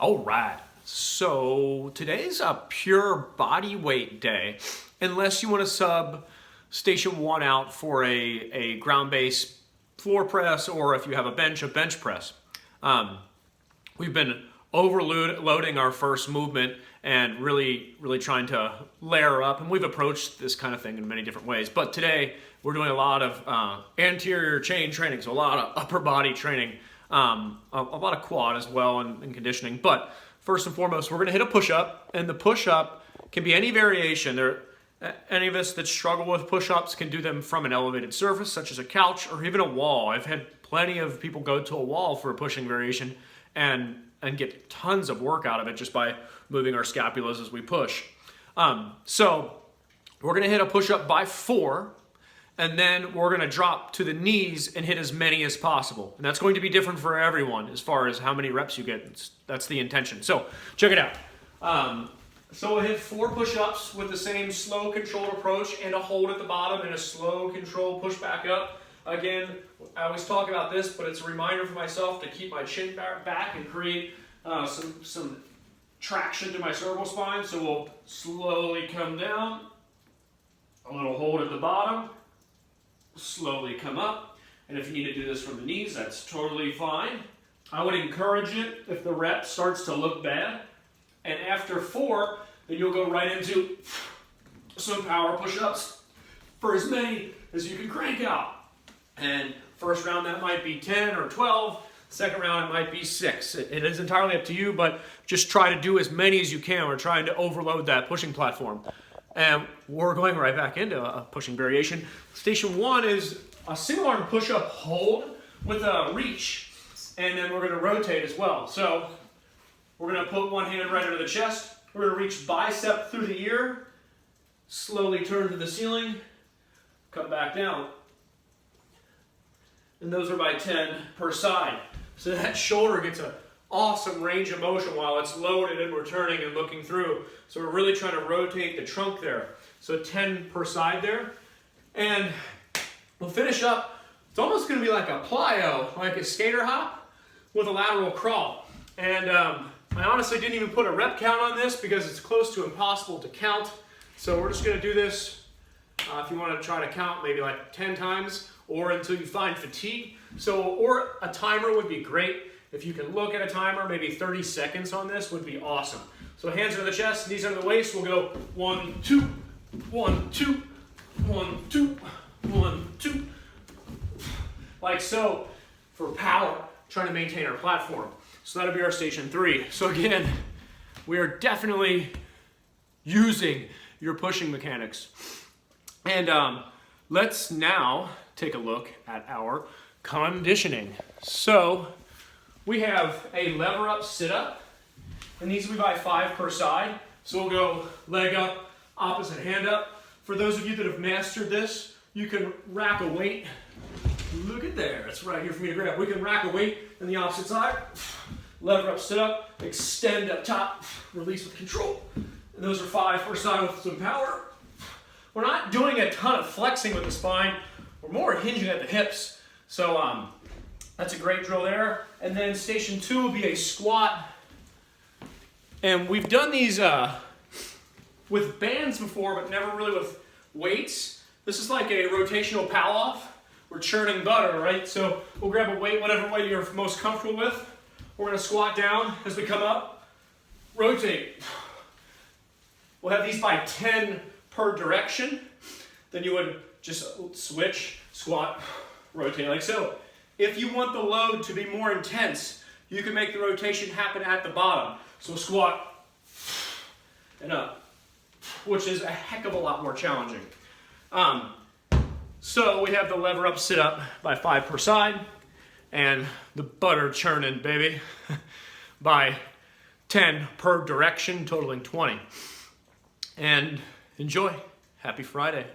All right, so today's a pure body weight day, unless you want to sub station one out for a ground-based floor press, or if you have a bench press. We've been overloading our first movement and really trying to layer up, and we've approached this kind of thing in many different ways. But today we're doing a lot of anterior chain training, so a lot of upper body training, a lot of quad as well and conditioning. But first and foremost, we're going to hit a push-up, and the push-up can be any variation. Any of us that struggle with push-ups can do them from an elevated surface, such as a couch or even a wall. I've had plenty of people go to a wall for a pushing variation and get tons of work out of it just by moving our scapulas as we push. So we're going to hit a push-up by 4, and then we're going to drop to the knees and hit as many as possible. And that's going to be different for everyone as far as how many reps you get. That's the intention. So check it out. So we'll hit 4 push-ups with the same slow controlled approach and a hold at the bottom and a slow controlled push back up. Again, I always talk about this, but it's a reminder for myself to keep my chin back and create some traction to my cervical spine. So we'll slowly come down, a little hold at the bottom, slowly come up. And if you need to do this from the knees, that's totally fine. I would encourage it if the rep starts to look bad. And after 4, then you'll go right into some power push-ups for as many as you can crank out. And first round that might be 10 or 12. Second round it might be 6. It is entirely up to you, but just try to do as many as you can. We're trying to overload that pushing platform. And we're going right back into a pushing variation. Station 1 is a single arm push-up hold with a reach. And then we're going to rotate as well. So we're going to put one hand right under the chest. We're going to reach bicep through the ear. Slowly turn to the ceiling. Come back down. And those are by 10 per side. So that shoulder gets an awesome range of motion while it's loaded and we're turning and looking through. So we're really trying to rotate the trunk there. So 10 per side there. And we'll finish up. It's almost going to be like a plyo, like a skater hop with a lateral crawl. And I honestly didn't even put a rep count on this because it's close to impossible to count. So we're just going to do this, if you want to try to count, maybe like 10 times or until you find fatigue. So, or a timer would be great. If you can look at a timer, maybe 30 seconds on this would be awesome. So hands under the chest, knees under the waist. We'll go 1, 2, 1, 2, 1, 2, 1, 2. Like so for power, trying to maintain our platform. So that'll be our station 3. So again, we are definitely using your pushing mechanics. And let's now take a look at our conditioning. So we have a lever up sit up, and these will be by 5 per side. So we'll go leg up, opposite hand up. For those of you that have mastered this, you can rack a weight. Look at there, it's right here for me to grab. We can rack a weight on the opposite side. Lever up, sit up, extend up top, release with control. And those are 5 per side with some power. We're not doing a ton of flexing with the spine. We're more hinging at the hips. So that's a great drill there. And then station 2 will be a squat. And we've done these with bands before, but never really with weights. This is like a rotational pall off. We're churning butter, right? So we'll grab a weight, whatever weight you're most comfortable with. We're going to squat down as we come up, rotate. We'll have these by 10 per direction. Then you would just switch, squat, rotate like so. If you want the load to be more intense, you can make the rotation happen at the bottom. So squat and up, which is a heck of a lot more challenging. So we have the lever up, sit up by 5 per side. And the butter churning, baby, by 10 per direction, totaling 20. And enjoy. Happy Friday.